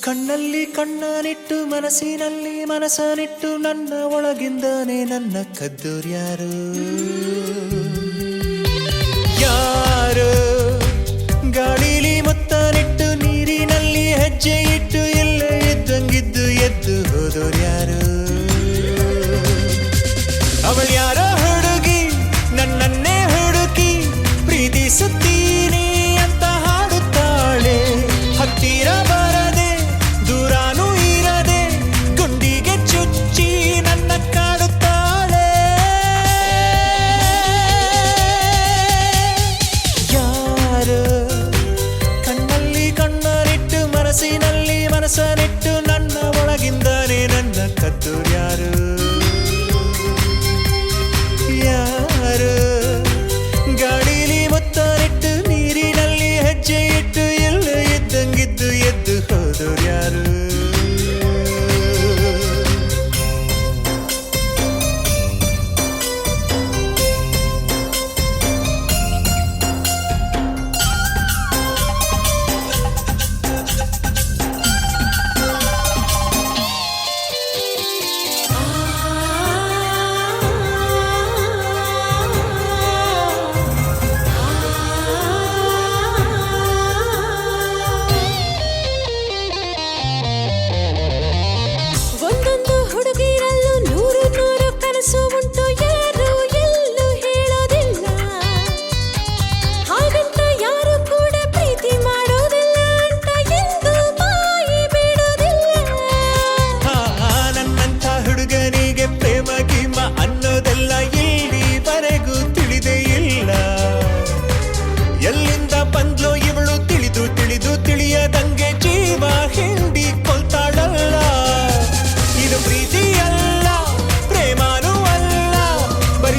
ಕಣ್ಣಲ್ಲಿ ಕಣ್ಣನಿಟ್ಟು ಮನಸ್ಸಿನಲ್ಲಿ ಮನಸ್ಸನಿಟ್ಟು ನನ್ನ ಒಳಗಿಂದಾನೆ ನನ್ನ ಕದ್ದೋರ್ಯಾರು ಯಾರು ಗಾಳಿಲಿ ಮುತ್ತನಿಟ್ಟು ನೀರಿನಲ್ಲಿ ಹೆಜ್ಜೆ ಇಟ್ಟು ಎಲ್ಲ ಇದ್ದಂಗಿದ್ದು ಎದ್ದು ಹೋದೋರ್ಯಾರು ಅವಳು ಯಾರೋ ಹುಡುಗಿ ನನ್ನನ್ನೇ ಹುಡುಕಿ ಪ್ರೀತಿಸುತ್ತೀನಿ ಅಂತ ಹಾಡುತ್ತಾಳೆ ಹತ್ತಿರ ಬರದೆ ದೂರಾನೂ ಇರದೆ ಗುಂಡಿಗೆ ಚುಚ್ಚಿ ನನ್ನ ಕಾಡುತ್ತಾಳೆ ಯಾರು ಕಣ್ಣಲ್ಲಿ ಕಣ್ಣನಿಟ್ಟು ಮನಸ್ಸಿನಲ್ಲಿ ಮನಸ್ಸನಿಟ್ಟು ನನ್ನ ಒಳಗಿಂದಾನೆ ನನ್ನ ಕದ್ದೋರ್ಯಾರು ಯಾರು ಗಾಳಿಲಿ ಮುತ್ತನಿಟ್ಟು ನೀರಿನಲ್ಲಿ ಹೆಜ್ಜೆ ಇಟ್ಟು ಎಲ್ಲ ಇದ್ದಂಗಿದ್ದು ಎದ್ದು ಹೋದೋರ್ಯಾರು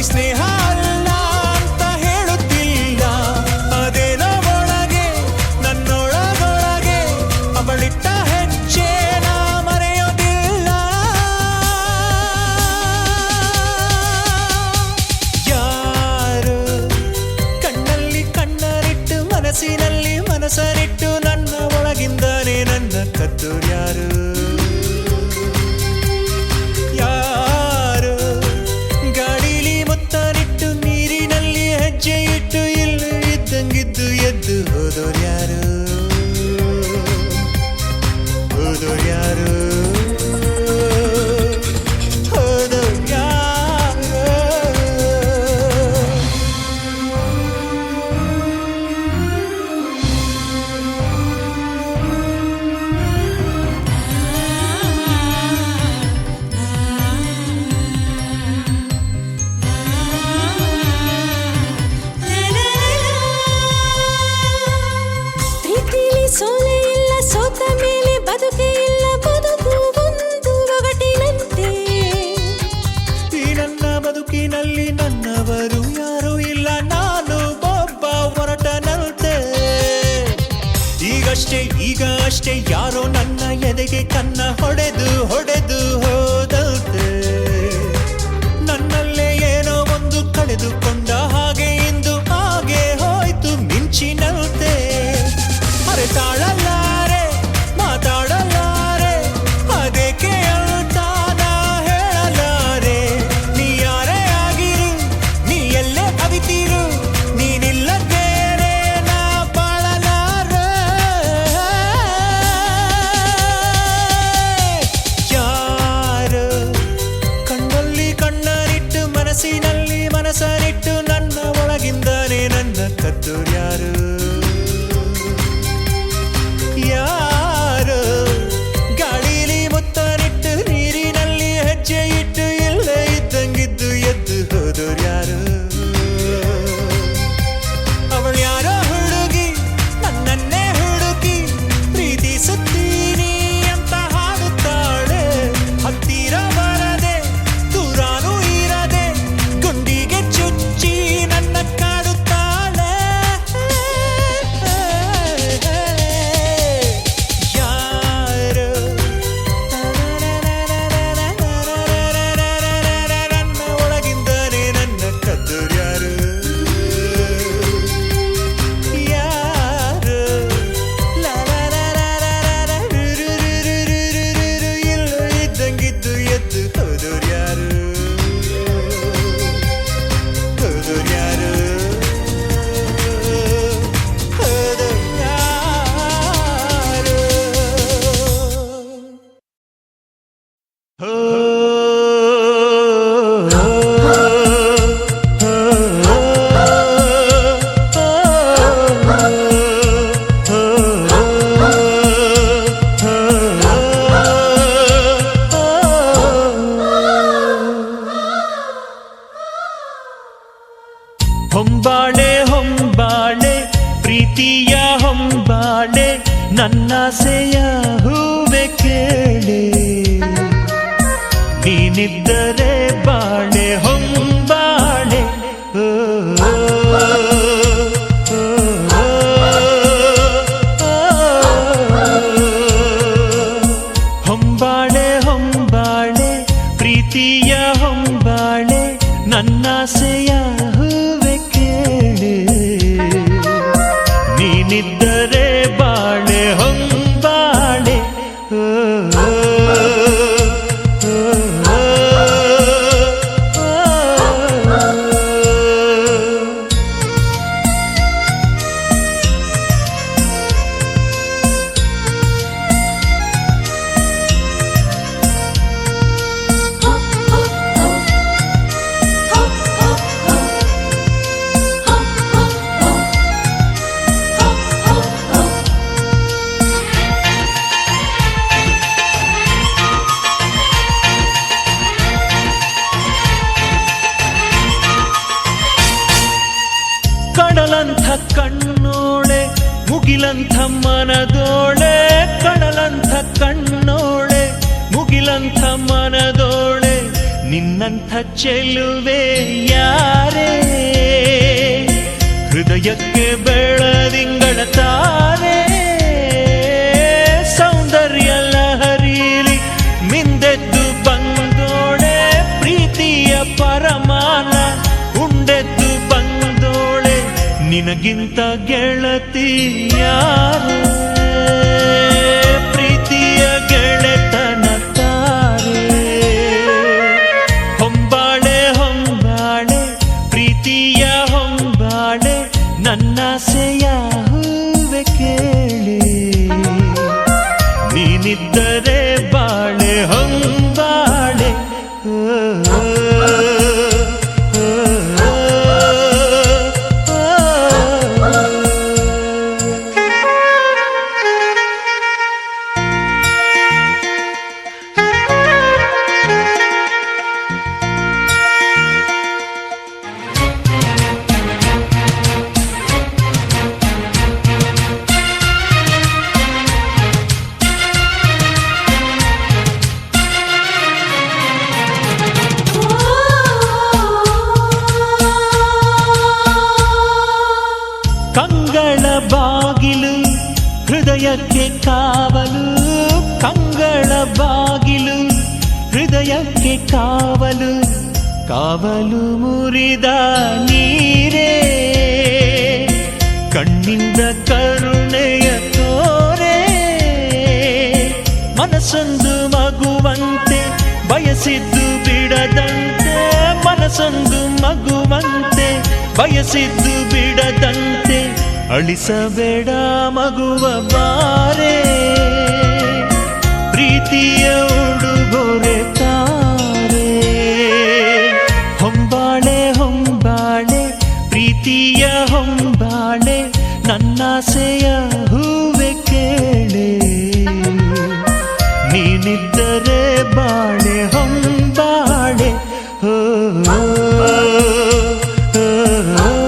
ಸ್ನೇಹ ಅಲ್ಲ ಅಂತ ಹೇಳುತ್ತಿಲ್ಲ ಅದೇನೋ ಒಳಗೆ ನನ್ನೊಳಗೊಳಗೆ ಅವಳಿಟ್ಟ ಹೆಜ್ಜೆ ನಾ ಮರೆಯೋದಿಲ್ಲ ಯಾರು ಕಣ್ಣಲ್ಲಿ ಕಣ್ಣನಿಟ್ಟು ಮನಸ್ಸಿನಲ್ಲಿ ಮನಸ್ಸನಿಟ್ಟು ನನ್ನ ಒಳಗಿಂದಾನೆ ನನ್ನ ಕದ್ದೋರ್ಯಾರು ಹೆಜ್ಜೆ ಇಟ್ಟು ಇಲ್ಲ ಇದ್ದಂಗಿದ್ದು ಎದ್ದು ಹೋದೋರ್ಯಾರು ಹೋದೋರ್ಯಾರು ಹೋದೋರ್ಯಾರು ಸೋಲೆ ಇಲ್ಲ ಸೋತ ಮೇಲೆ ಬದುಕೆ ಇಲ್ಲ ಬದುಕು ಒಂದು ಒಗಟಿನಂತೆ ಈ ನನ್ನ ಬದುಕಿನಲ್ಲಿ ನನ್ನವರು ಯಾರೂ ಇಲ್ಲ ನಾನು ಒಬ್ಬ ಹೊರಟನಂತೆ ಈಗ ಅಷ್ಟೇ ಯಾರೋ ನನ್ನ ಎದೆಗೆ ಕನ್ನ ಹೊಡೆದು ಹೋದಂತೆ ನನ್ನಲ್ಲೇ ಏನೋ ಒಂದು ಕಳೆದುಕೊಂಡ ಹಾಗೆ ಇಂದು ಹಾಗೆ ಹೋಯ್ತು ಮಿಂಚಿನಂತೆ ತಾಳಲಾರೆ ಮಾತಾಡಲಾರೆ ಅದಕ್ಕೆ ಅಂತ ನಾ ಹೇಳಲಾರೆ ನೀ ಯಾರೇ ಆಗಿರು ನೀ ಎಲ್ಲೇ ಅವಿತೀರು ನೀನಿಲ್ಲದೇನೆ ನಾ ಬಾಳಲಾರೆ ಯಾರು ಕಣ್ಣಲ್ಲಿ ಕಣ್ಣನಿಟ್ಟು ಮನಸ್ಸಿನಲ್ಲಿ ಮನಸ್ಸನಿಟ್ಟು ನನ್ನ ಒಳಗಿಂದಾನೆ ನನ್ನ ಕದ್ದೋರ್ಯಾರು ಯಾರು ಗಾಳಿಲಿ ಮುತ್ತನಿಟ್ಟು ನೀರಿನಲ್ಲಿ ಹೆಜ್ಜೆ ಇಟ್ಟು ಎಲ್ಲ ಇದ್ದಂಗಿದ್ದು ಎದ್ದು ಹೋದೋರ್ಯಾರು ಅವಳು ಯಾರೋ ಹುಡುಗಿ ನನ್ನನ್ನೇ ಹುಡುಕಿ ಪ್ರೀತಿಸುತ್ತೀನಿ ಅಂತ ಹಾಡುತ್ತಾಳೆ ಹತ್ತಿರ ಬರದೆ ದೂರಾನೂ ಇರದೆ ಗುಂಡಿಗೆ ಚುಚ್ಚಿ ನನ್ನ ಕಾಡುತ್ತಾಳೆ ಪ್ರೀತಿಯ ಹೊಂಬಾಳೆ ನನ್ನಾಸೆಯ ಹೂವೆ ಕೇಳೆ ನೀನಿದ್ದರೆ ಬಾಳೆ ಹೊಂಬಾಳೆ ಓ, ಓ, ಓ, ಓ, ಹೊಂಬಾಳೆ ಹೊಂಬಾಳೆ ಪ್ರೀತಿಯ ಹೊಂಬಾಳೆ ನನ್ನಾಸೆಯ ಹೂವೆ ಕೇಳೆ ನೀನಿದ್ದರೆ ಬಾಳೆ ಹೊಂಬಾಳೆ ಓ, ಓ, ಓ, ಓ, ಓ. ಕಡಲಂಥ ಕಣ್ಣೋಳೆ ಮುಗಿಲಂಥ ಮನದೋಳೆ ಕಡಲಂಥ ಕಣ್ಣೋಳೆ ಮುಗಿಲಂಥ ಮನದೋಳೆ ನಿನ್ನಂಥ ಚೆಲುವೆ ಯಾರೇ ಹೃದಯಕ್ಕೆ ಬೆಳದಿಂಗಳ ತಾರೆ ಸೌಂದರ್ಯ ಲಹರೀಲಿ ಮಿಂದೆದ್ದು ಬಂದೋಳೆ ಪ್ರೀತಿಯ ಪರಮಾನ ಉಂಡೆದ್ದು ಬಂದೋಳೆ ನಿನಗಿಂತ ಗೆಳತಿ ಯಾರೇ ಪ್ರೀತಿಯ ಗೆಳೆತನ ತಾರೆ ಹೊಂಬಾಳೆ ಹೊಂಬಾಳೆ ಪ್ರೀತಿಯ ಹೊಂಬಾಳೆ ನನ್ನಾಸೆಯ ಹೂವೆ ಕೇಳೆ ನೀನಿದ್ದರೆ ಬಾಳೆ ಹೊಂಬಾಳೆ ಓ, ಓ, ಓ, ಓ, ಓ. ಕಂಗಳ ಬಾಗಿಲು ಹೃದಯಕ್ಕೆ ಕಾವಲು ಕಂಗಳ ಬಾಗಿಲು ಹೃದಯಕ್ಕೆ ಕಾವಲು ಕಾವಲು ಮುರಿದ ನೀರೇ ಕಣ್ಣಿಂದ ಕರುಣೆಯ ತೋರೆ ಮನಸ್ಸೊಂದು ಮಗುವಂತೆ ಬಯಸಿದ್ದು ಬಿಡದಂತೆ ಮನಸ್ಸೊಂದು ಮಗುವಂತೆ ಬಯಸಿದ್ದು ಬಿಡದಂತೆ ಅಳಿಸಬೇಡ ಮಗುವ ಬಾರೆ ಪ್ರೀತಿಯ ಉಡುಗೊರೆ ತಾರೆ ಹೊಂಬಾಳೆ ಹೊಂಬಾಳೆ ಪ್ರೀತಿಯ ಹೊಂಬಾಳೆ ನನ್ನಾಸೆಯ ಹೂವೆ ಕೇಳೆ ನೀನಿದ್ದರೆ ಬಾಳೆ ಹೊಂಬಾಳೆ ಓ, ಓ, ಓ, ಓ, ಓ.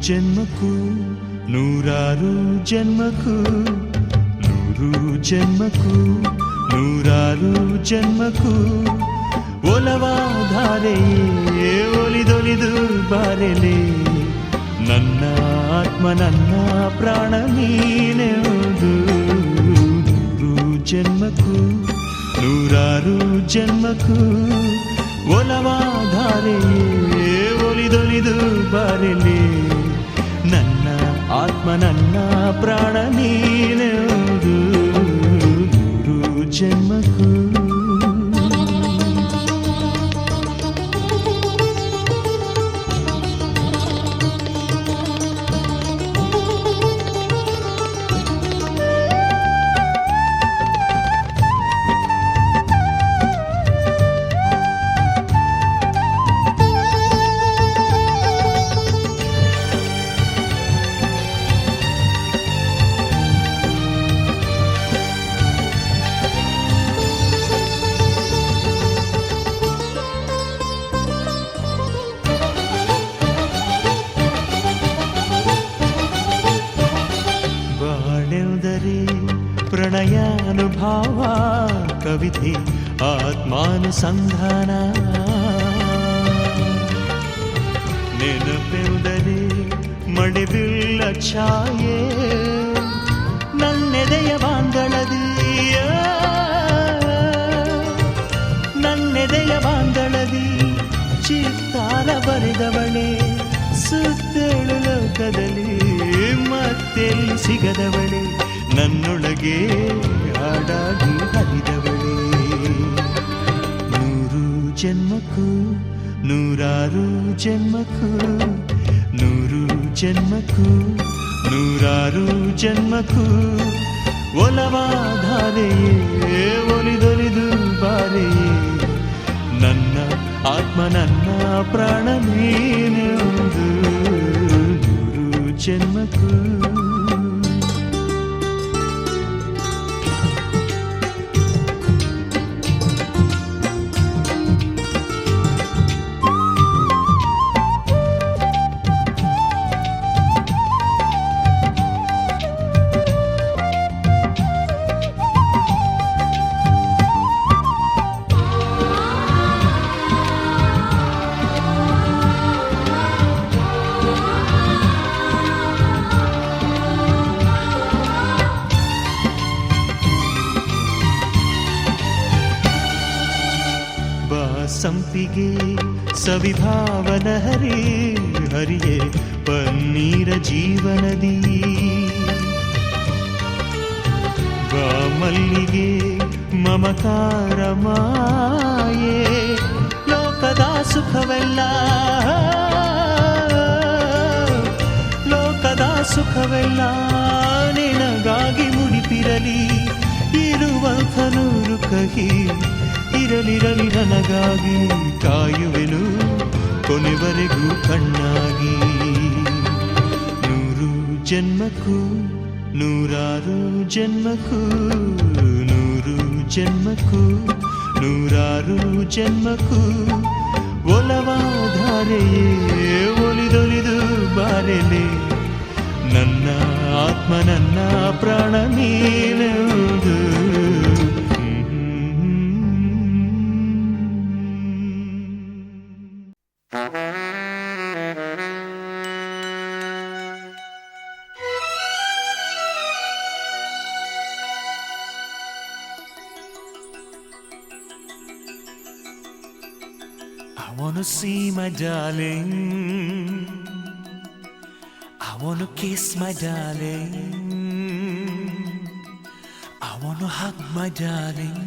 ಜನ್ಮಕ್ಕೂ ನೂರಾರು ಜನ್ಮಕ್ಕೂ ನೂರು ಜನ್ಮಕ್ಕೂ ನೂರಾರು ಜನ್ಮಕ್ಕೂ ಒಲವಾಧಾರೆಯೇ ಒಲಿದೊಲಿದು ಬಾರೆಲೆ ನನ್ನ ಆತ್ಮ ನನ್ನ ಪ್ರಾಣ ನೀನೆಂದು ನೂರು ಜನ್ಮಕ್ಕೂ ನೂರಾರು ಜನ್ಮಕ್ಕೂ ಒಲವಾಧಾರೆಯೇ ಒಲಿದೊಲಿದು ಬಾರಲಿ ನನ್ನ ಆತ್ಮ ನನ್ನ ಪ್ರಾಣ ನೀನೆಂದು ನೂರು ಜನ್ಮಕ್ಕೂ ಪ್ರಣಯಾನುಭಾವ ಕವಿತೆ ಆತ್ಮಾನುಸಂಧಾನ ನೆನಪೆಂದರೆ ಮಳೆಬಿಲ್ಲ ಛಾಯೆ ನನ್ನೆದೆಯ ಬಾಂಧಳದಿಯ ನನ್ನೆದೆಯ ಬಾಂಧಳದಿ ಚಿತ್ತಾರ ಬರೆದವಳೆ ಸುತ್ತೇಳು ಲೋಕದಲ್ಲಿ ಮತ್ತೆಲ್ಲಿ ಸಿಗದವಳೆ ನನ್ನೊಳಗೆ ಹಾಡಾಗಿ ಹರಿದವಳೆ ನೂರು ಜನ್ಮಕ್ಕೂ ನೂರಾರು ಜನ್ಮಕ್ಕೂ ನೂರು ಜನ್ಮಕ್ಕೂ ನೂರಾರು ಜನ್ಮಕ್ಕೂ ಒಲವಾಧಾರೆಯೇ ಒಲಿದೊಲಿದು ಬಾರೆಯೇ ನನ್ನ ಆತ್ಮ ನನ್ನ ಪ್ರಾಣ ನೀನೆಂದು ನೂರು ಜನ್ಮಕ್ಕೂ ಸಂಪಿಗೆ ಸವಿಭಾವನ ಹರಿ ಹರಿಯೇ ಪನ್ನೀರ ಜೀವನದಿ ಬಾ ಮಲ್ಲಿಗೆ ಮಮಕಾರ ಮಾಯೆ ಲೋಕದ ಸುಖವೆಲ್ಲ ಲೋಕದ ಸುಖವೆಲ್ಲ ನಿನಗಾಗಿ ಮುಡಿಪಿರಲಿ ಇರುವಂಥ ನೂರು ಕಹಿ ಇರಲಿರಲಿ ನನಗಾಗಿ ಕಾಯುವೆನು ಕೊನೆವರೆಗೂ ಕಣ್ಣಾಗಿ ನೂರು ಜನ್ಮಕ್ಕೂ ನೂರಾರು ಜನ್ಮಕ್ಕೂ ನೂರು ಜನ್ಮಕ್ಕೂ ನೂರಾರು ಜನ್ಮಕ್ಕೂ ಒಲವಾಧಾರೆಯೇ ಒಲಿದೊಲಿದು ಬಾರೆಲೆ ನನ್ನ ಆತ್ಮ ನನ್ನ ಪ್ರಾಣ ನೀನೆಂದು I wanna see my darling. I wanna kiss my darling. I wanna hug my darling.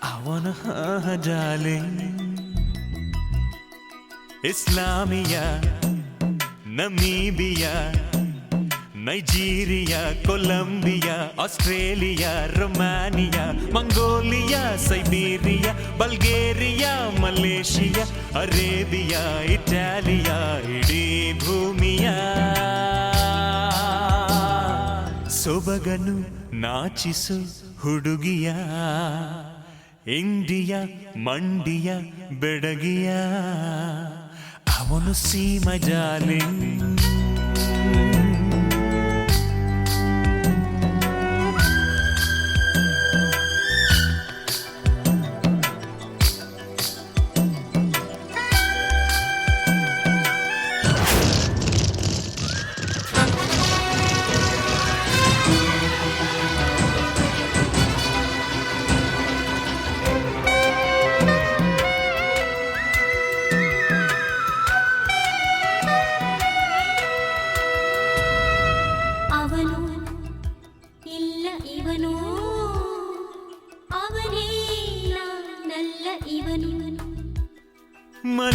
I wanna hug her darling. Islamia, Namibia, Nigeria, Colombia, Australia, Romania, Mongolia, Siberia, Bulgaria, Malaysia, Arabia, Italia, ಇಡೀ ಭೂಮಿಯ ಸೊಬಗನು ನಾಚಿಸು ಹುಡುಗಿಯ India ಮಂಡಿಯ ಬೆಡಗಿಯ I wanna see my darling.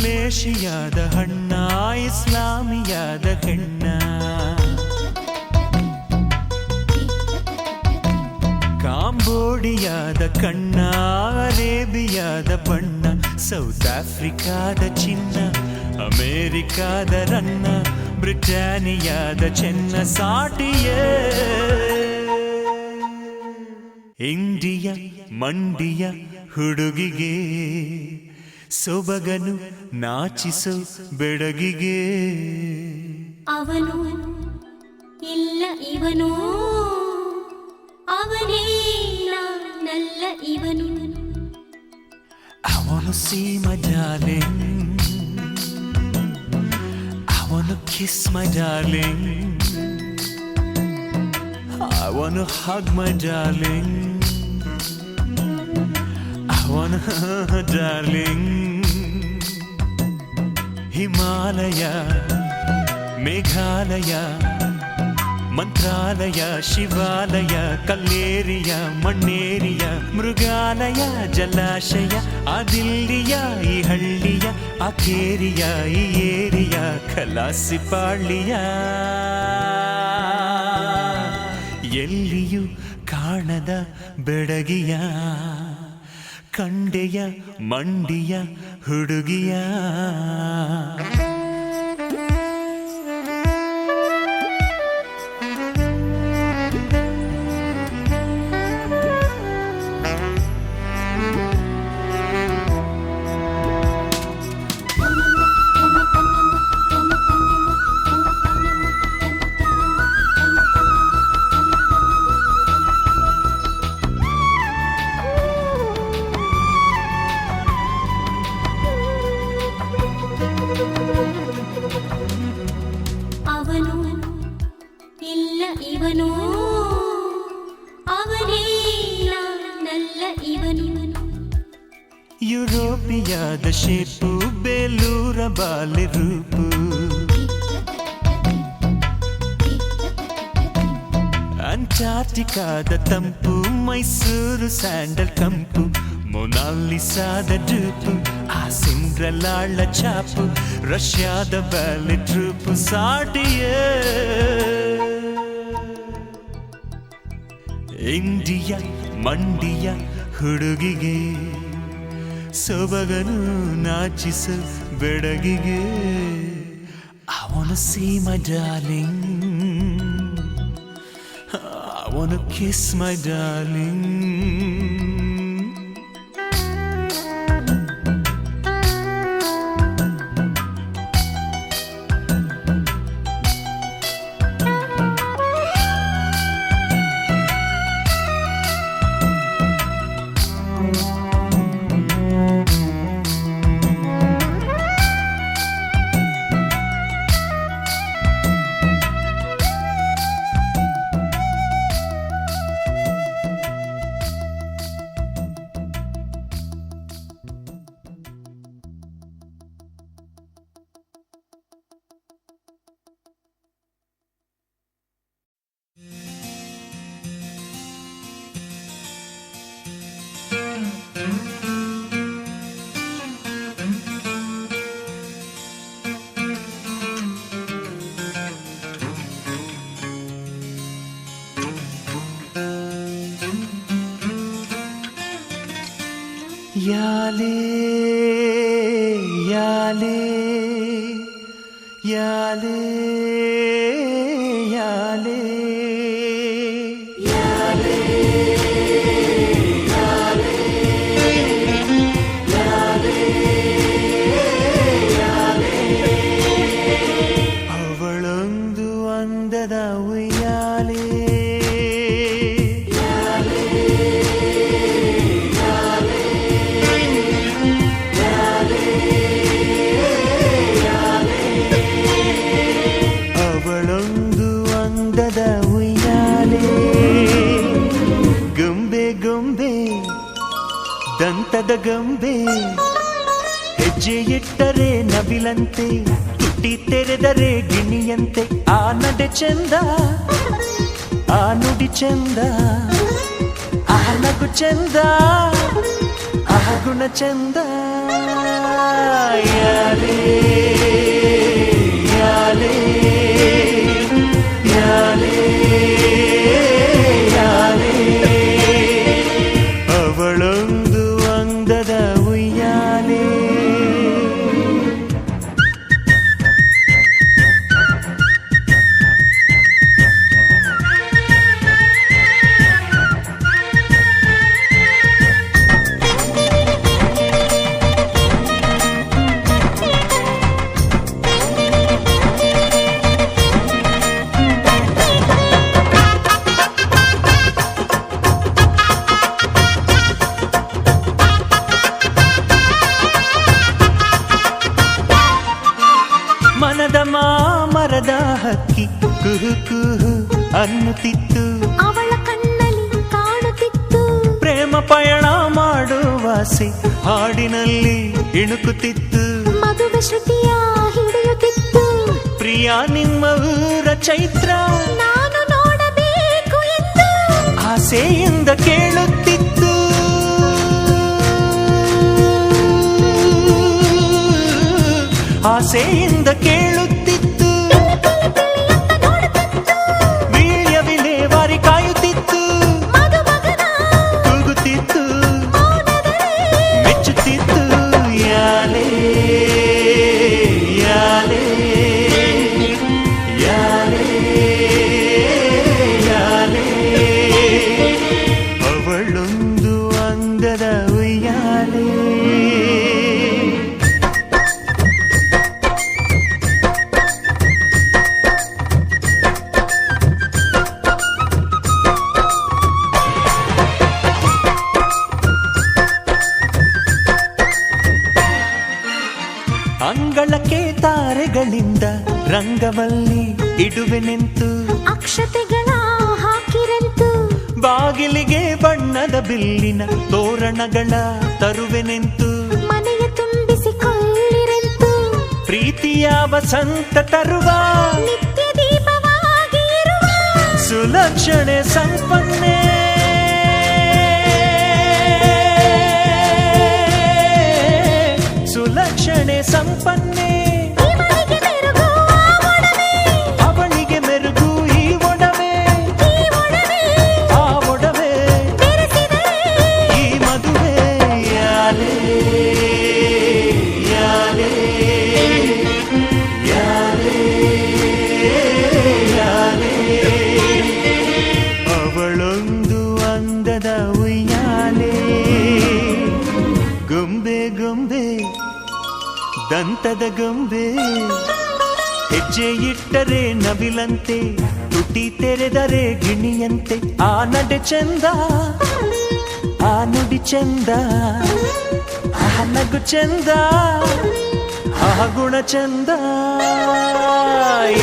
ಮಲೇಷಿಯಾದ ಹಣ್ಣ ಇಸ್ಲಾಮಿಯಾದ ಹೆಣ್ಣ ಕಾಂಬೋಡಿಯಾದ ಕಣ್ಣ ಅರೇಬಿಯಾದ ಬಣ್ಣ ಸೌತ್ ಆಫ್ರಿಕಾದ ಚಿನ್ನ ಅಮೇರಿಕಾದ ರನ್ನ ಬ್ರಿಟಾನಿಯಾದ ಚೆನ್ನ ಸಾಟಿಯೇ ಇಂಡಿಯಾ ಮಂಡಿಯ ಹುಡುಗಿಗೆ ಸೊಬಗನು ನಾಚಿಸೋ ಬೆಡಗಿಗೆ ಅವನು ಇಲ್ಲ ಇವನು ಅವನೇ ನಲ್ಲ ಇವನು ಅವನು see my darling I wanna kiss my darling I wanna hug my darling I wanna darling Himalaya Meghalaya ಮಂತ್ರಾಲಯ ಶಿವಾಲಯ ಕಲ್ಲೇರಿಯ ಮಣ್ಣೇರಿಯ ಮೃಗಾಲಯ ಜಲಾಶಯ ಆ ದಿಲ್ಲಿಯ ಈ ಹಳ್ಳಿಯ ಆ ಕೇರಿಯ ಈ ಏರಿಯ ಖಲಾಸಿಪಾಳ್ಳಿಯ ಎಲ್ಲಿಯೂ ಕಾಣದ ಬೆಡಗಿಯ ಕಂಡೆಯ ಮಂಡಿಯ ಹುಡುಗಿಯ ಅವನು ಇಲ್ಲ ಇವನು ಅವನೇ ನಲ್ಲ ಇವನು ಯುರೋಪಿಯಾದ ಶೇಪು ಬೇಲೂರ ಬಾಲೆ ರೂಪು ಅಂಟಾರ್ಟಿಕಾದ ತಂಪು ಮೈಸೂರು ಸ್ಯಾಂಡಲ್ ಕಂಪು ಮೊನಾಲಿಸಾದ ಡೂಪು ಆ ಸಿಂಡ್ರೆಲಾಳ ಚಾಪು ರಷ್ಯಾದ ಬ್ಯಾಲೆ ಟ್ರೂಪು ಸಾಟಿಯೇ ಇಂಡಿಯಾ ಮಂಡಿಯ ಹುಡುಗಿಗೆ ಸೊಬಗನು ನಾಚಿಸು ಬೆಡಗಿಗೆ I wanna see my darling I wanna kiss my darling ಯಾಲೇ ಯಾಲೇ ಯಾಲೇ ಯಾಲೇ ಅವಳೊಂದು ಅಂದದ ಉಯ್ಯಾಲೆ ಅವಳೊಂದು ಅಂದದ ಉಯ್ಯಾಲೆ ಗೊಂಬೆ ಗೊಂಬೆ ದಂತದ ಗೊಂಬೆ ಹೆಜ್ಜೆ ಇಟ್ಟರೆ ನವಿಲಂತೆ ತುಟಿ ತೆರೆದರೆ ಗಿಣಿಯಂತೆ ಆ ನಡೆ ಚಂದ ಆ ನುಡಿ ಚಂದ ಆ ನಗು ಚಂದ ಆ ಗುಣ ಚಂದ ಯಾಲೇ ಯಾಲೇ ಯಾಲೇ ಯಾಲೇ ಅವಳೊಂದು ಅಂದದ ಉಯ್ಯಾಲೆ. ಮನದ ಮಾಮರದ ಹಕ್ಕಿ ಕುಹು ಕುಹು ಅನ್ನುತ್ತಿತ್ತು, ಅವಳ ಕಣ್ಣಲ್ಲಿ ಕಾಣುತ್ತಿತ್ತು ಪ್ರೇಮ ಪಯಣ ಮಾಡುವಾಸೆ ಹಾಡಿನಲ್ಲಿ ಇಣುಕುತ್ತಿತ್ತು. ಮದುವೆ ಶ್ರುತಿಯ ಹಿಡಿಯುತ್ತಿತ್ತು, ಪ್ರಿಯ ನಿಮ್ಮ ಊರ ಚೈತ್ರ ನಾನು ನೋಡಬೇಕು ಎಂದು ಆಸೆಯಿಂದ ಕೇಳುತ್ತಿತ್ತು. ಆಸೆಯಿಂದ ಕೇಳುತ್ತಿತ್ತು, ವೀಳ್ಯ ವಿಲೇವಾರಿ ಕಾಯುತ್ತಿತ್ತು, ಕೂಗುತ್ತಿತ್ತು, ಮೆಚ್ಚುತ್ತಿತ್ತು. ಯಾಲೇ ಯಾಲೇ ಯಾಲೇ ಯಾಲೇ ಅವಳೊಂದು ಅಂದದ ಉಯ್ಯಾಲೆ. ಅಂಗಳಕ್ಕೆ ತಾರೆಗಳಿಂದ ರಂಗವಲ್ಲಿ ಇಡುವೆ ನಿಂತು, ಅಕ್ಷತೆಗಳ ಹಾಕಿರಂತು ಬಾಗಿಲಿಗೆ ಬಣ್ಣದ ಬಿಲ್ಲಿನ ತೋರಣಗಳ ತರುವೆ ನಿಂತು, ಮನೆಯ ತುಂಬಿಸಿಕೊಳ್ಳಿರಂತು ಪ್ರೀತಿಯ ವಸಂತ ತರುವ ನಿತ್ಯ ದೀಪವಾಗಿ ಇರುವ ಸುಲಕ್ಷಣೆ ಸಂಪನ್ನೆ. ಸುಲಕ್ಷಣೆ ಸಂಪನ್ನೆ ಇವಳಿಗೆ ಮೆರುಗು ಆ ಒಡವೆ, ಅವಳಿಗೆ ಮೆರುಗು ಈ ಒಡವೆ, ಈ ಒಡವೆ ಆ ಒಡವೆ ಬೆರೆಸಿದರೆ ಈ ಮದುವೆ. ಯಾಲೇ ಯಾಲೇ ಯಾಲೇ ಯಾಲೇ ಅವಳೊಂದು ಅಂದದ ಉಯ್ಯಾಲೆ. ಗೊಂಬೆ ಗೊಂಬೆ ದಂತದ ಗೊಂಬೆ, ಹೆಜ್ಜೆ ಇಟ್ಟರೆ ನವಿಲಂತೆ, ತುಟಿ ತೆರೆದರೆ ಗಿಣಿಯಂತೆ. ಆ ನಡೆ ಚಂದ, ಆ ನುಡಿ ಚಂದ, ಆ ನಗು ಚಂದ, ಆ ಗುಣ ಚಂದ.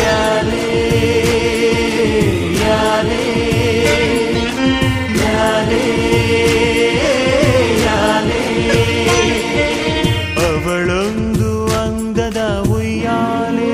ಯಾಲೇ ಯಾಲೇ ಯಾಲೇ ಯಾಲೇ ಅವಳೊಂದು ಅಂಗದ ಉಯ್ಯಾಲೆ.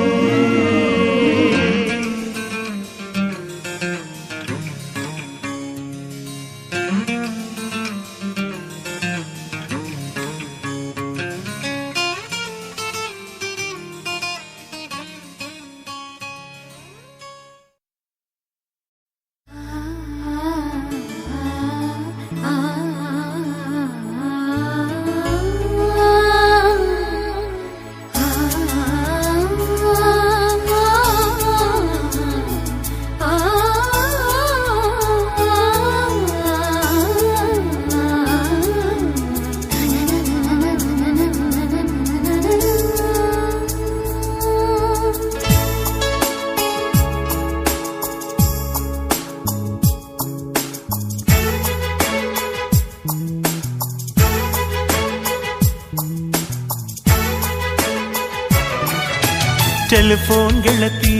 ಟೆಲಿಫೋನ್ ಗೆಳತಿ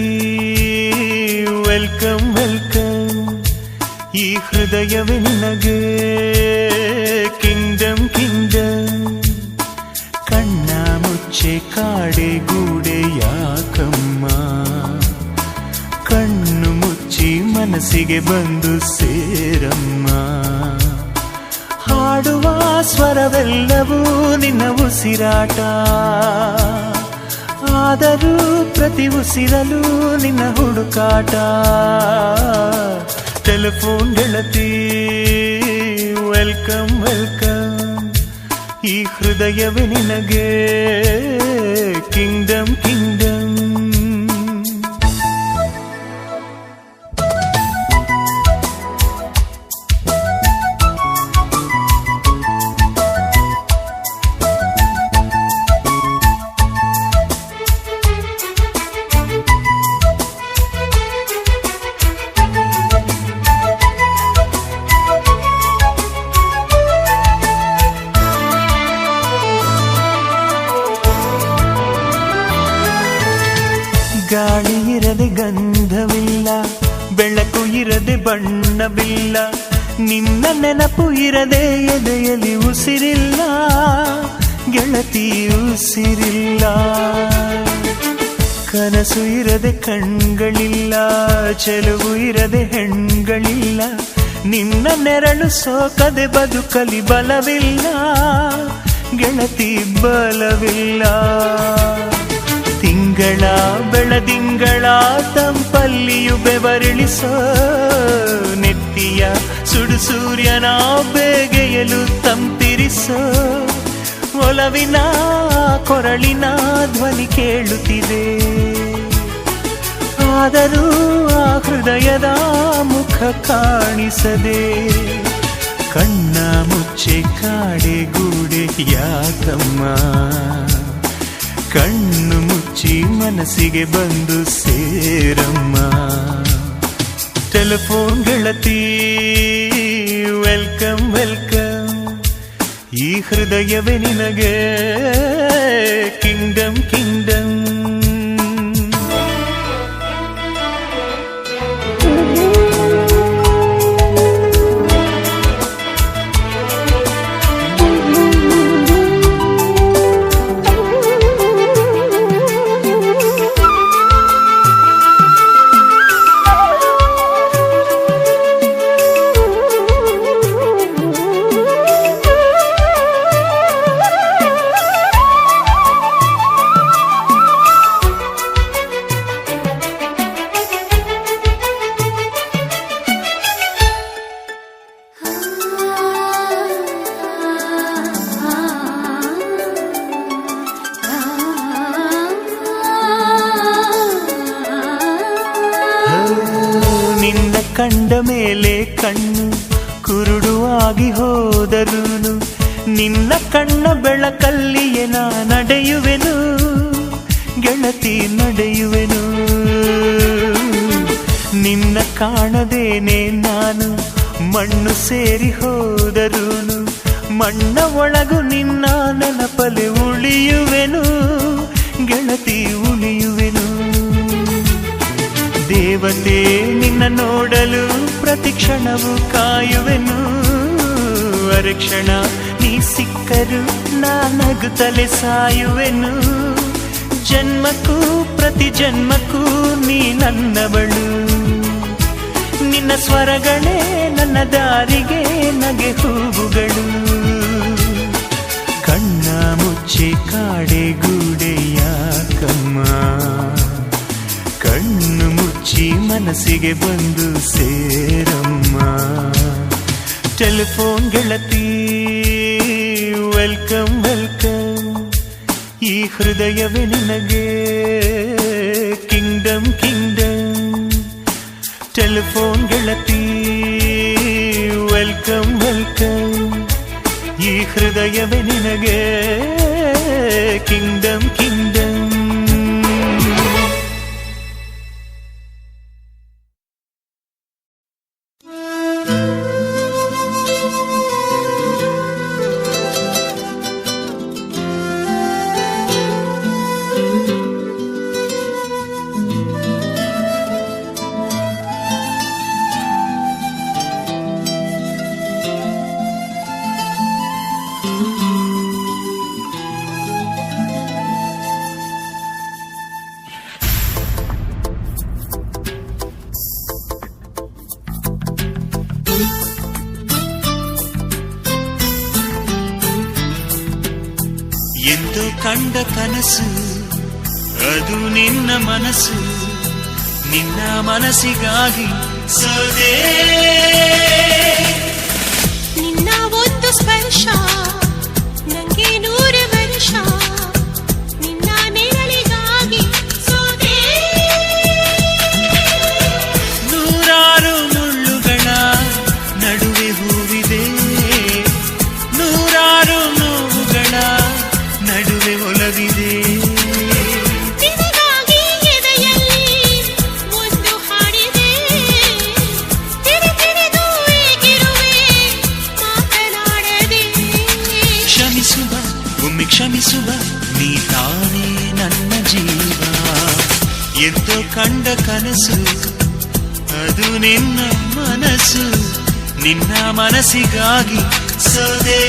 ವೆಲ್ಕಮ್ ವೆಲ್ಕಮ್, ಈ ಹೃದಯವೇ ನಿನಗೆ ಕಿಂಗ್ಡಮ್ ಕಿಂಗ್ಡಮ್. ಕಣ್ಣ ಮುಚ್ಚೆ ಕಾಡೆ ಗೂಡೆ ಯಾಕಮ್ಮ, ಕಣ್ಣು ಮುಚ್ಚಿ ಮನಸ್ಸಿಗೆ ಬಂದು ಸೇರಮ್ಮ. ಹಾಡುವ ಸ್ವರವೆಲ್ಲವೂ ನಿನ್ನ ಉಸಿರಾಟ, ಆದರೂ ಪ್ರತಿ ಉಸಿರಲು ನಿನ್ನ ಹುಡುಕಾಟ. ಟೆಲಿಫೋನ್ ಗೆಳತಿ ವೆಲ್ಕಮ್ ವೆಲ್ಕಮ್, ಈ ಹೃದಯವೇ ನಿನಗೆ ಕಿಂಗ್ಡಮ್ ಕಿಂಗ್ಡಮ್. ಗಾಳಿ ಇರದೆ ಗಂಧವಿಲ್ಲ, ಬೆಳಕು ಇರದೆ ಬಣ್ಣವಿಲ್ಲ, ನಿನ್ನ ನೆನಪು ಇರದೆ ಎದೆಯಲ್ಲಿ ಉಸಿರಿಲ್ಲ, ಗೆಳತಿ ಉಸಿರಿಲ್ಲ. ಕನಸು ಇರದೆ ಕಣ್ಗಳಿಲ್ಲ, ಚೆಲುವು ಇರದೆ ಹೆಣ್ಗಳಿಲ್ಲ, ನಿನ್ನ ನೆರಳು ಸೋಕದೆ ಬದುಕಲಿ ಬಲವಿಲ್ಲ, ಗೆಳತಿ ಬಲವಿಲ್ಲ. ತಿಂಗಳ ಬೆಳದಿಂಗಳ ತಂಪಲ್ಲಿಯು ಬೆವರಿಳಿಸೋ, ನೆತ್ತಿಯ ಸುಡು ಸೂರ್ಯನ ಬೇಗೆಯಲು ತಂಪಿರಿಸೋ, ಒಲವಿನ ಕೊರಳಿನ ಧ್ವನಿ ಕೇಳುತ್ತಿದೆ, ಆದರೂ ಆ ಹೃದಯದ ಮುಖ ಕಾಣಿಸದೆ. ಕಣ್ಣ ಮುಚ್ಚೆ ಕಾಡೆ ಗೂಡೆ ಯಾಕಮ್ಮ, ಕಣ್ಣು ಮುಚ್ಚಿ ಮನಸ್ಸಿಗೆ ಬಂದು ಸೇರಮ್ಮ. ಟೆಲಿಫೋನ್ ಗೆಳತಿ ವೆಲ್ಕಮ್ ವೆಲ್ಕಮ್, ಈ ಹೃದಯವೇ ನಿನಗೆ ಕಿಂಗ್ಡಮ್ ಕಿಂಗ್ಡಮ್. ನಿನ್ನ ಕಂಡ ಮೇಲೆ ಕಣ್ಣು ಕುರುಡುವಾಗಿ ಹೋದರೂನು, ನಿನ್ನ ಕಣ್ಣ ಬೆಳಕಲ್ಲಿಯೇ ನಾ ನಡೆಯುವೆನು, ಗೆಳತಿ ನಡೆಯುವೆನು. ನಿನ್ನ ಕಾಣದೇನೆ ನಾನು ಮಣ್ಣು ಸೇರಿ ಹೋದರೂನು, ಮಣ್ಣ ಒಳಗು ನಿನ್ನ ನೆನಪಲೆ ಉಳಿಯುವೆನು, ಗೆಳತಿ ಉಳಿಯುವೆನು. ದೇವತೆ ನಿನ್ನ ನೋಡಲು ಪ್ರತಿ ಕ್ಷಣವೂ ಕಾಯುವೆನು, ಅರಕ್ಷಣ ನೀ ಸಿಕ್ಕರು ನಾನಗುತ್ತಲೆ ಸಾಯುವೆನು. ಜನ್ಮಕ್ಕೂ ಪ್ರತಿ ಜನ್ಮಕ್ಕೂ ನೀ ನನ್ನವಳು, ನಿನ್ನ ಸ್ವರಗಳೇ ನನ್ನ ದಾರಿಗೆ ನಗೆ ಹೂವುಗಳು. ಕಣ್ಣ ಮುಚ್ಚೆ ಕಾಡೆ ಗೂಡೆ ಯಾಕಮ್ಮ, ಕಣ್ಣು ಮುಚ್ಚಿ ಮನಸ್ಸಿಗೆ ಬಂದು ಸೇರಮ್ಮ. ಟೆಲಿಫೋನ್ ಗೆಳತಿ ವೆಲ್ಕಮ್ ವೆಲ್ಕಮ್, ಈ ಹೃದಯವೇ ನಿನಗೆ ಕಿಂಗ್ಡಮ್ ಕಿಂಗ್ಡಮ್. ಟೆಲಿಫೋನ್ ಗೆಳತಿ ವೆಲ್ಕಮ್ ವೆಲ್ಕಮ್, ಈ ಹೃದಯವೇ ನಿನಗೆ ಕಿಂಗ್ಡಮ್ ಕಿಂಗ್ಡಮ್. ಎಂದು ಕಂಡ ಕನಸು ಅದು ನಿನ್ನ ಮನಸ್ಸು ನಿನ್ನ ಮನಸ್ಸಿಗಾಗಿ ಸೋದೆ ನಿನ್ನ ಒಂದು ಸ್ಪರ್ಶ ನಂಗೆ 100 ವರ್ಷ ನಿನ್ನ ನೆರಳಿಗಾಗಿ ಸೋದೆ ನೂರಾರು ಮುಳ್ಳುಗಳ ನಡುವೆ ಹೂವಿದೆ ನೂರಾರು ನೋವುಗಳ ನಡುವೆ ಒಲವಿದೆ ನಿನಗಾಗಿ ಎದೆಯಲ್ಲಿ ಒಂದು ಹಾಡಿದೆ ತಿರುತಿರಿದು ಏಗಿರುವೆ ಮಾತನಾಡದೆ ಕ್ಷಮಿಸುವ ಒಮ್ಮೆ ಕ್ಷಮಿಸುವ ನೀ ತಾನೇ ನನ್ನ ಜೀವ ಎಂದು ಕಂಡ ಕನಸು ಅದು ನಿನ್ನ ಮನಸ್ಸು ನಿನ್ನ ಮನಸ್ಸಿಗಾಗಿ ಸೋದೆ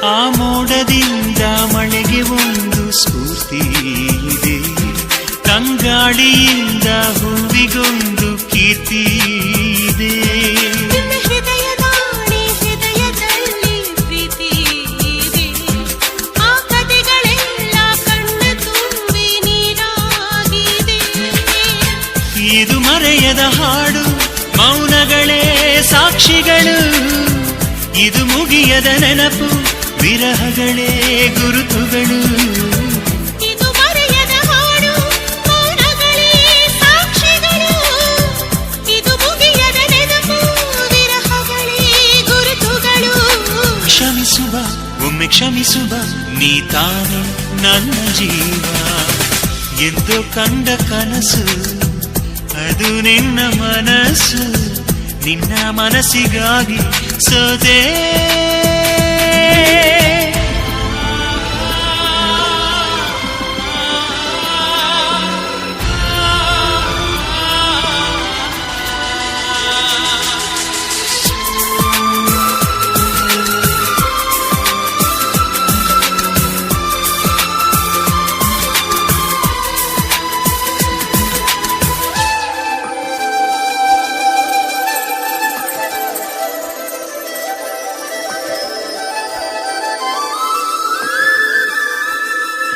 ಆ ಮೋಡದಿಂದ ಮಳೆಗೆ ಒಂದು ಸ್ಫೂರ್ತಿ ಇದೆ ತಂಗಾಳಿಯಿಂದ ಹೂವಿಗೊಂದು ಕೀರ್ತಿ ಇದೆ ನಿನ್ನ ಹೃದಯದಾಣೆ ಹೃದಯದಲ್ಲಿ ಪ್ರೀತಿ ಇದೆ ಆ ಕಥೆಗಳೆಲ್ಲ ಕಣ್ಣ ತುಂಬಿ ನೀರಾಗಿದೆ ಇದು ಮರೆಯದ ಹಾಡು ಮೌನಗಳೇ ಸಾಕ್ಷಿಗಳು ಇದು ಮುಗಿಯದ ನೆನಪು ವಿರಹಗಳೇ ಗುರುತುಗಳು ಇದು ಮರೆಯದ ಹಾಡು ಮೌನಗಳೇ ಸಾಕ್ಷಿಗಳು ಇದು ಮುಗಿಯದ ನೆನಪು ವಿರಹಗಳೇ ಗುರುತುಗಳು ಕ್ಷಮಿಸುವ ಒಮ್ಮೆ ಕ್ಷಮಿಸುವ ನೀ ತಾನೇ ನನ್ನ ಜೀವ ಎಂದು ಕಂಡ ಕನಸು ಅದು ನಿನ್ನ ಮನಸ್ಸು ನಿನ್ನ ಮನಸ್ಸಿಗಾಗಿ ಸೋದೆ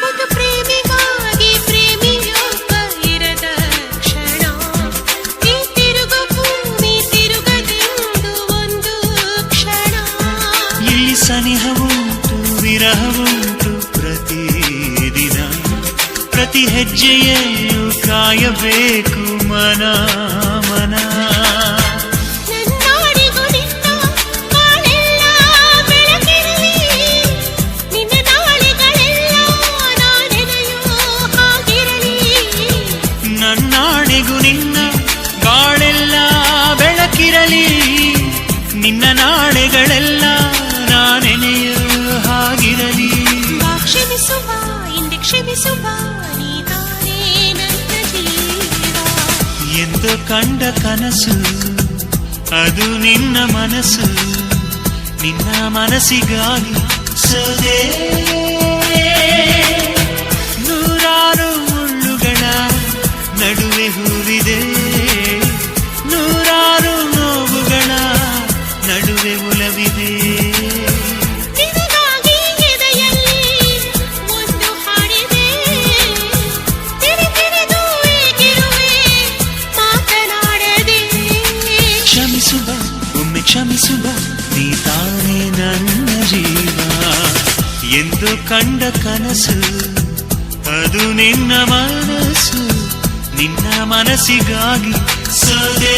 ಒಂದು ಪ್ರೇಮಿಗಾಗಿ ಪ್ರೇಮಿಯೊಬ್ಬ ಇರದ ಕ್ಷಣ ಈ ತಿರುಗು ಭೂಮಿ ತಿರುಗದೆಂದು ಒಂದು ಕ್ಷಣ ಇಲ್ಲಿ ಸನಿಹವುಂಟು ವಿರಹವುಂಟು ಪ್ರತಿದಿನ ಪ್ರತಿ ಹೆಜ್ಜೆಯಲ್ಲೂ ಕಾಯಬೇಕು ಮನ ಮನ ನನ್ನಾಡಿಗೂ ನಿನ್ನ ಬಾಳೆಲ್ಲ ಬೆಳಕಿರಲಿ ನಿನ್ನ ನಾಳೆಗಳೆಲ್ಲ ನಾನೆನೆಯೋ ಹಾಗಿರಲಿ ನನ್ನಾಣೆಗೂ ನಿನ್ನ ಬಾಳೆಲ್ಲ ಬೆಳಕಿರಲಿ ನಿನ್ನ ನಾಳೆಗಳೆಲ್ಲ ನಾನೆನೆಯೋ ಹಾಗಿರಲಿ ಬಾ ಕ್ಷಮಿಸುವ ಇಂದೆ ಕ್ಷಮಿಸುವ ನೀ ತಾನೇ ನನ್ನ ಜೀವ ಎಂದು ಕಂಡ ಕನಸು ಅದು ನಿನ್ನ ಮನಸ್ಸು ನಿನ್ನ ಮನಸ್ಸಿಗಾಗಿ ಸೋದೆ ನೂರಾರು ಮುಳ್ಳುಗಳ ನಡುವೆ ಹೂವಿದೆ ನೂರಾರು ನೋವುಗಳ ನಡುವೆ ಒಲವಿದೆ ನಿನಗಾಗಿ ಎದೆಯಲ್ಲಿ ಒಂದು ಹಾಡಿದೆ ತಿರುತಿರಿದು ಏಗಿರುವೆ ಮಾತನಾಡದೆ ಕ್ಷಮಿಸುವ ಒಮ್ಮೆ ಕ್ಷಮಿಸುವ ನೀ ತಾನೇ ನನ್ನ ಜೀವ ಎಂದು ಕಂಡ ಕನಸು ಅದು ನಿನ್ನ ಮನಸ್ಸು ನಿನ್ನ ಮನಸ್ಸಿಗಾಗಿ ಸೋದೆ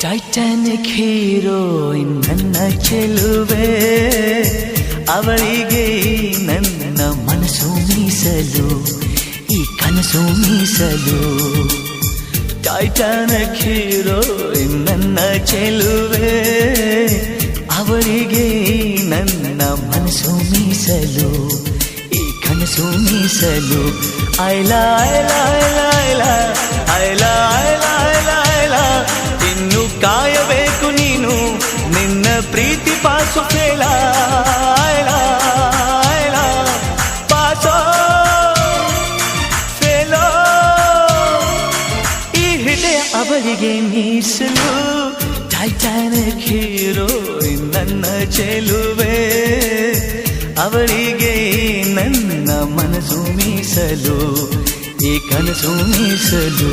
ಟೈಟಾನಿಕ್ ಹೀರೋಯಿನ್ ನನ್ನ ಚೆಲುವೆ, ಅವಳಿಗೆ ನನ್ನ ಮನಸ್ಸು ಮೀಸಲು, ಈ ಕನಸು ಮೀಸಲು. ಟೈಟಾನಿಕ್ ಹೀರೋಯಿನ್ ನನ್ನ ಚೆಲುವೆ, ಅವಳಿಗೆ ನನ್ನ ಮನಸ್ಸು ಮೀಸಲು, ಈ ಕನಸು ಮೀಸಲು. ಐಲಾ ಐಲಾ ಐಲಾ ಐಲಾ ಐಲಾ ಐಲಾ ಐಲಾ, ಇನ್ನು ಕಾಯಬೇಕು ನೀನು ನಿನ್ನ ಪ್ರೀತಿ ಪಾಸು ಫೇಲ. ಐಲಾ ಐಲಾ ಪಾಸೋ ಫೇಲೋ, ಈ ಹೃದಯ ಅವಳಿಗೆ ಮೀಸಲು. ಟೈಟಾನಿಕ್ ಹೀರೋಯಿನ್ ನನ್ನ ಚೆಲುವೆ, ಅವಳಿಗೆ ನನ್ನ ಮನಸ್ಸು ಮೀಸಲು, ಈ ಕನಸು ಮೀಸಲು.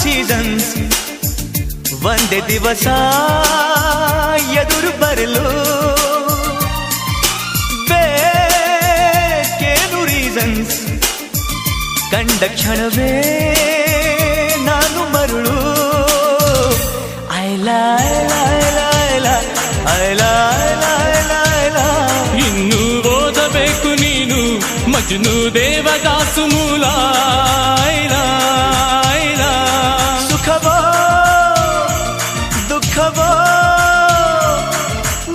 ಸೀಸನ್ಸ್ ಒಂದೇ ದಿವಸ ಎದುರು ಬರಲು, ಬೇಕೇನು ರೀಸನ್ಸ್, ಕಂಡ ಕ್ಷಣವೇ ನಾನು ಮರುಳು. ಐಲಾ ಐಲಾ ಐಲಾ ಐಲಾ ಐಲಾ ಐಲಾ ಐಲಾ ಐಲಾ, ಇನ್ನು ಓದಬೇಕು ನೀನು ಮಜ್ನು ದೇವದಾಸು ಮೂಲ. ಐಲಾ ಐಲಾ ಸುಖವೋ ದುಃಖವೋ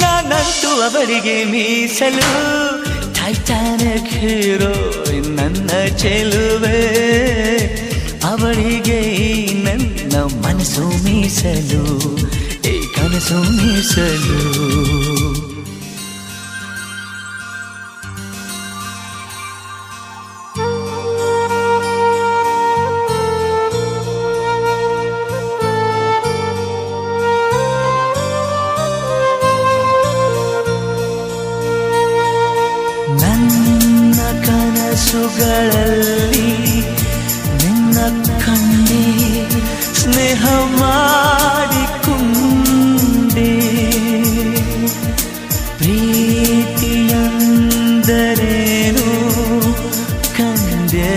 ನಾನಂತೂ ಅವರಿಗೆ ಮೀಸಲು. ಟೈಟಾನಿಕ್ ಹೀರೋಯಿನ್ ನನ್ನ ಚೆಲುವೆ, ಅವಳಿಗೆ ನನ್ನ ಮನಸ್ಸು ಮೀಸಲು, ಈ ಕನಸು ಮೀಸಲು. ನನ್ನ ಕನಸುಗಳಲ್ಲಿ ನಿನ್ನ ಕಂಡೆ, ಸ್ನೇಹ ಮಾಡಿಕೊಂಡೆ, ಪ್ರೀತಿಯಂದರೇನು ಕಂಡೆ.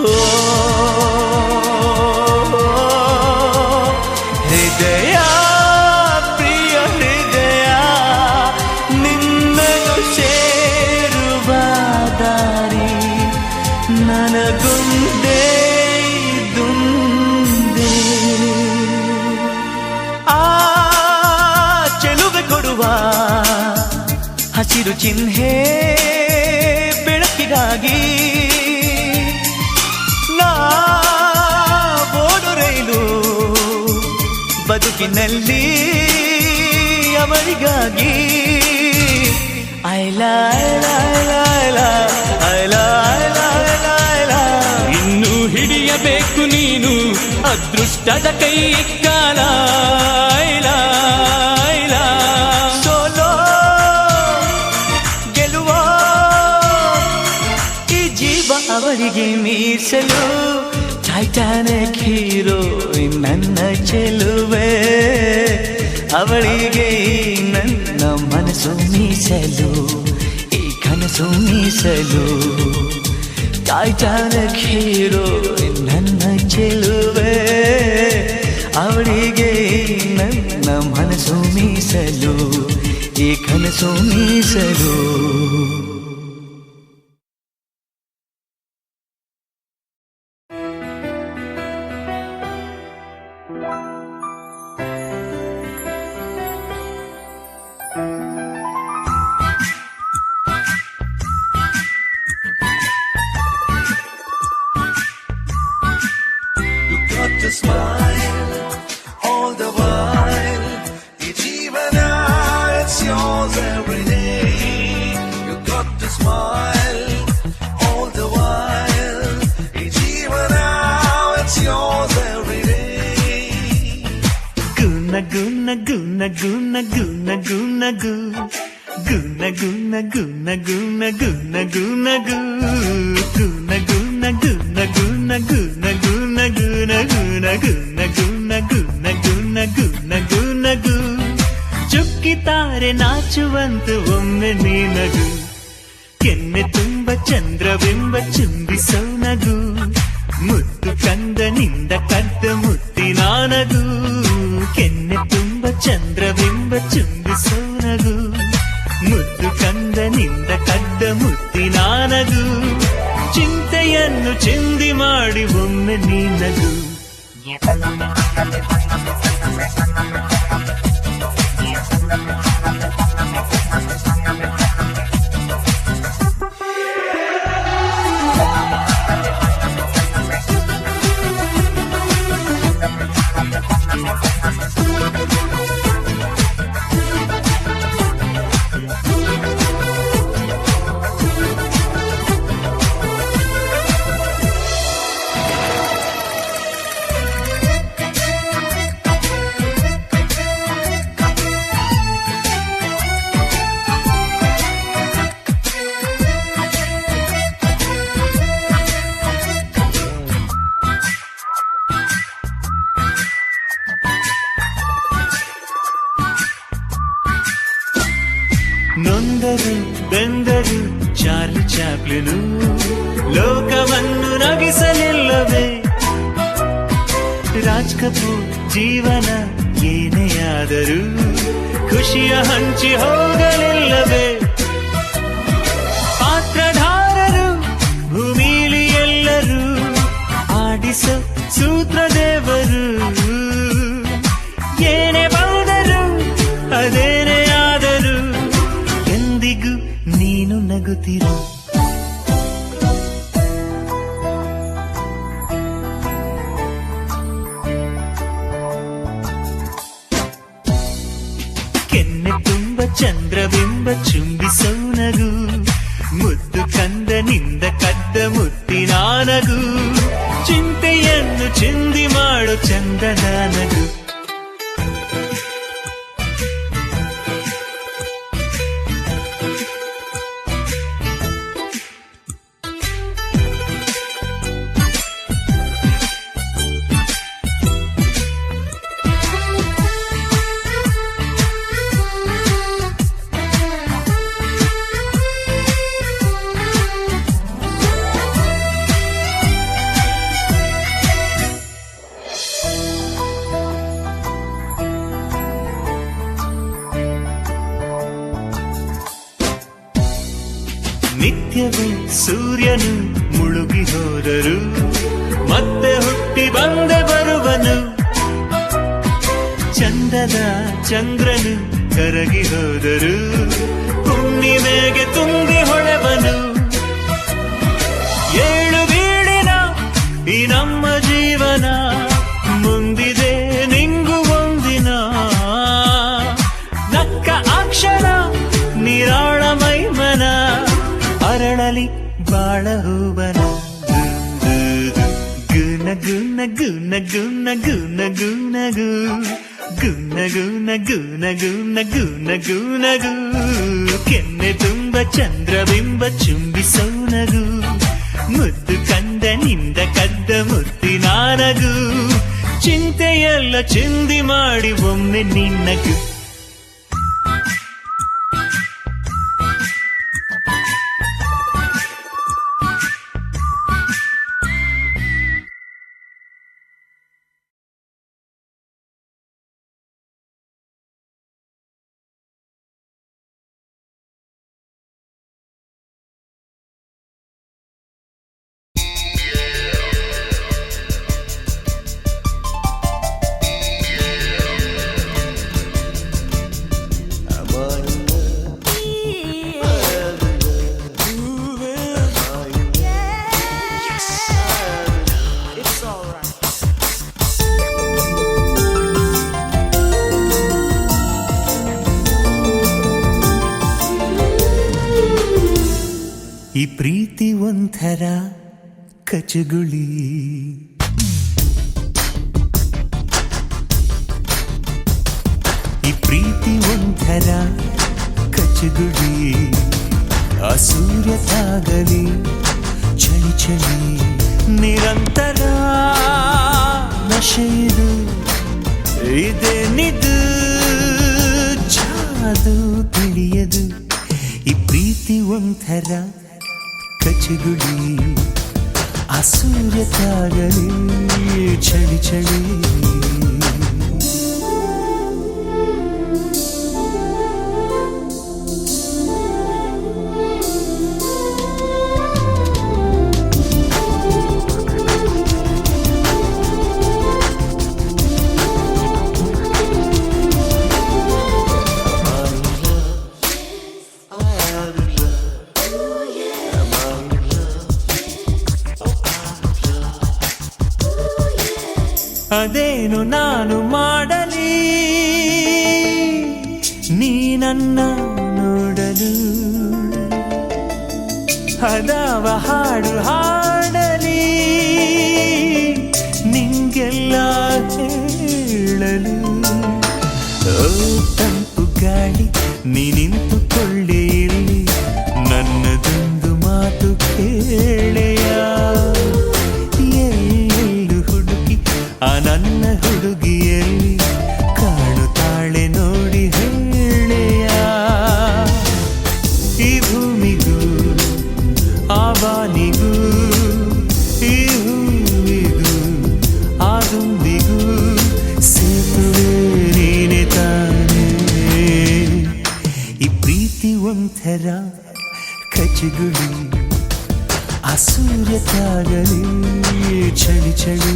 ಓ ಹೃದಯ ಪ್ರಿಯ ಹೃದಯ, ನಿನ್ನನ್ನು ಸೇರುವ ದಾರಿ ನನಗುಂದೇ ದುಂದೆ. ಆ ಚೆಲುವೆ ಕೊಡುವ ಹಸಿರು ಚಿಹ್ನೆ ಬೆಳಕಿಗಾಗಿ, ನಾ ಓಡು ರೈಲು ಬದುಕಿನಲ್ಲಿ ಅವಳಿಗಾಗಿ ಐಲ ಐಲ ಐಲ ಐಲ ಐಲ ಐಲ ಐಲ ಐಲ. ಇನ್ನು ಹಿಡಿಯಬೇಕು ನೀನು ಅದೃಷ್ಟದ ಕೈ ಕಾಲ. ಐಲ ಐಲ. ಸೋಲೋ ಗೆಲುವ ಈ ಜೀವ ಅವಳಿಗೆ ಮೀಸಲು. ಟೈಟಾನಿಕ್ ಹೀರೋ ನನ್ನ ಚೆಲುವೆ, ಅವಳಿಗೆ ನನ್ನ ಮನಸ್ಸು ಮೀಸಲು, ಈ ಕನಸು ಮೀಸಲು. ಟೈಟಾನಿಕ್ ಹೀರೋ ನನ್ನ ಚೆಲುವೆ, ಅವಳಿಗೆ ನನ್ನ ಮನಸ್ಸು ಮೀಸಲು, ಈ ಕನಸು ಮೀಸಲು. To smile all the while, each evening it's yours every day. You got to smile all the while, each evening it's yours every day. Guna guna guna guna guna guna goo. Guna guna guna guna guna guna goo. Guna guna guna guna guna guna guna guna guna guna guna guna guna guna goo. ಚುಕ್ಕಿತಾರೆ ನಾಚುವಂತು ಒಮ್ಮೆ ನೀನಗು, ಕೆನ್ನೆ ತುಂಬ ಚಂದ್ರವೆಂಬ ಚುಂಬಿಸೋ ನಗು. ಮುದ್ದು ಕಂದನಿಂದ ಕದ್ದ ಮುತ್ತಿನಾನಗು, ಕೆನ್ನೆ ತುಂಬ ಚಂದ್ರವೆಂಬ ಚುಂಬಿಸೋ ನಗು. ಮುದ್ದು ಕಂದನಿಂದ ಕದ್ದ ಮುತ್ತಿನಾನಗು, ಚಿಂತೆಯನ್ನು ಚಿಂದಿ ಮಾಡಿ ಒಮ್ಮೆ ನೀನಗು. ನೊಂದರು ಬೆಂದರು ಚಾರ್ಲಿ ಚಾಪ್ಲಿನು, ಲೋಕವನ್ನು ನಗಿಸಲಿಲ್ಲವೇ. ರಾಜ್ ಕಪೂರ್ ಜೀವನ ಏನೇ ಆದರೂ ಖುಷಿಯ ಹಂಚಿ ಹೋಗಲಿಲ್ಲವೇ. ಪಾತ್ರಧಾರರು ಭೂಮಿಲಿ ಎಲ್ಲರೂ ಆಡಿಸೋ ಸೂತ್ರದೇವರು, ಏನೇ ಬಂದರು ಅದೇನೇ ಆದರೂ ಎಂದಿಗೂ ನೀನು ನಗುತ್ತಿರು. ಕೆನ್ನೆ ತುಂಬ ಚಂದ್ರವೆಂಬ ಚುಂಬಿಸೋ ನಗು, ಮುದ್ದು ಕಂದನಿಂದ ಕದ್ದ ಮುತ್ತಿನಾನಗು. ಚಿಂತೆಯನ್ನು ಚಿಂದಿ ಮಾಡೋ ಚಂದದ ನಗು. ನಿತ್ಯವೂ ಸೂರ್ಯನು ಮುಳುಗಿ ಹೋದರು ಮತ್ತೆ ಹುಟ್ಟಿ ಬಂದೆ ಬರುವನು. ಚಂದದ ಚಂದ್ರನು ಕರಗಿ ಹೋದರು ಹುಣ್ಣಿಮೆಗೆ ತುಂಬಿ ಹೊಳೆವನು. ಏಳು ಬೀಳಿನ ಈ ನಮ್ಮ ಜೀವನ ಮುಂದಿದೆ ನಿಂಗು ಒಂದಿನ. ನಕ್ಕ ಬಾಳ ಹೂವನ ಗುನ ಗುನ ಗುನ ಗುನ ಗುನ ಗುನ ಗು ಗುನ ಗುನ ಗುನ ಗುನ ಗುನ ಗುನ ಗು ಕೆನ್ನೆ ತುಂಬ ಚಂದ್ರಬಿಂಬ ಚುಂಬಿಸೋ ನಗು ಮುದ್ದು ಕಂದ ನಿಂದ ಕದ್ದ ಮುತ್ತಿನ ನಗು ಚಿಂತೆಯೆಲ್ಲ ಚಿಂದಿ ಮಾಡಿ ಒಮ್ಮೆ ನಿನ್ನಗು ಈ ಪ್ರೀತಿ ಒಂಥರ ಕಚಗುಳಿ ಈ ಪ್ರೀತಿ ಒಂಥರ ಕಚಗುಳಿ ಆ ಸೂರ್ಯ ತಾಗಲಿ ಚಳಿ ಚಳಿ ನಿರಂತರ ನಶೆಯಿದು ಇದೇನಿದು ಜಾದು ತಿಳಿಯದು ಈ ಪ್ರೀತಿ ಒಂಥರ ಕಚಗುಳಿ ಆ ಸೂರ್ಯ ತಾಗಲಿ ಚಳಿ ಚಳಿ ಅದೇನು ನಾನು ಮಾಡಲಿ ನೀ ನನ್ನ ನೋಡಲು ಅದಾವ ಹಾಡು ಹಾಡಲಿ ನಿಂಗೆಲ್ಲ ಹೇಳಲು ಓ ತಂಪು ಗಾಳಿ ನೀ ನಿಂತುಕೊಳ್ಳೆ ಇಲ್ಲಿ ನನ್ನದೊಂದು ಮಾತು ಕೇಳೆಯ ನನ್ನ ಹುಡುಗಿಯಲ್ಲಿ ಕಾಣುತ್ತಾಳೆ ನೋಡಿ ಹೇಳೆಯ ಈ ಭೂಮಿಗೂ ಆ ಬಾನಿಗೂ ಈ ಹೂವಿಗೂ ಆ ದುಂಬಿಗೂ ಸೇತುವೆ ನೀನೆ ತಾನೇ ಈ ಪ್ರೀತಿ ಒಂಥರ ಕಚಗುಳಿ ಆ ಸೂರ್ಯ ತಾಗಲಿ ಚಳಿ ಚಳಿ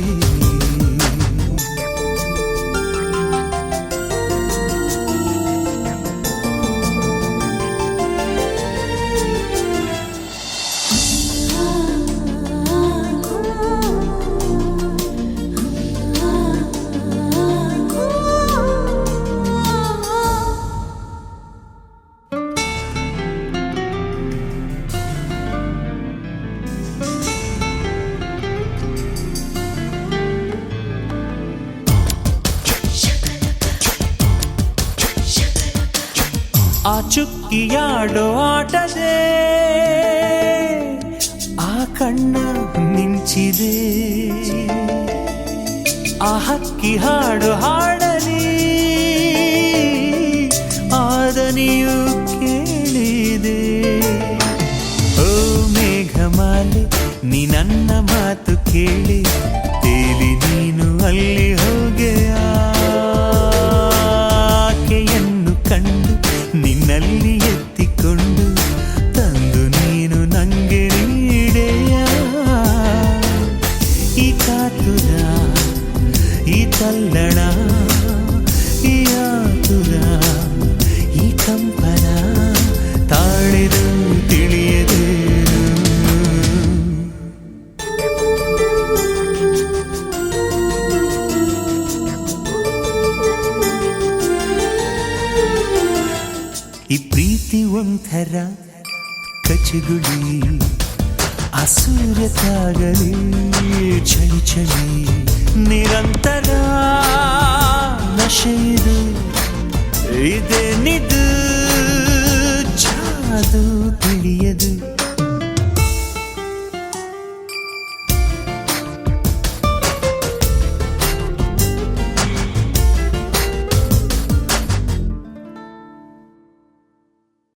ಆ ಚುಕ್ಕಿಯಾಡೋ ಆಟದೆ ಆ ಕಣ್ಣ ಮಿಂಚಿದೆ ಆ ಹಕ್ಕಿ ಹಾಡು ಹಾಡಲಿ ಆದನಿಯು ಕೇಳಿದೆ ಓ ಮೇಘಮಾಲೆ ನೀ ನನ್ನ ಮಾತು ಕೇಳಿ ತೇಲಿ ನೀನು ಅಲ್ಲಿ ಹೋಗೆಯ ಆಕೆಯನ್ನು ಕಂಡು ನಿನ್ನಲ್ಲಿ ಎತ್ತಿಕೊಂಡು ತಂದು ನೀನು ನಂಗೆ ನೀಡೆಯ ಈ ಕಾತುರ ಈ ತಲ್ಲಣ ಈ ಆತುರ ಈ ಕಂಪನ ತಾಳೆದು ತಿಳಿಯದು ಈ ಪ್ರೀತಿ ಒಂಥರ ಕಚಗುಳಿ ಸೂರ್ಯ ತಾಗಲಿ ಚಳಿ ಚಳಿ ನಿರಂತರ ನಶೆಯಿದು ಇದೇನಿದು ಜಾದು ತಿಳಿಯದು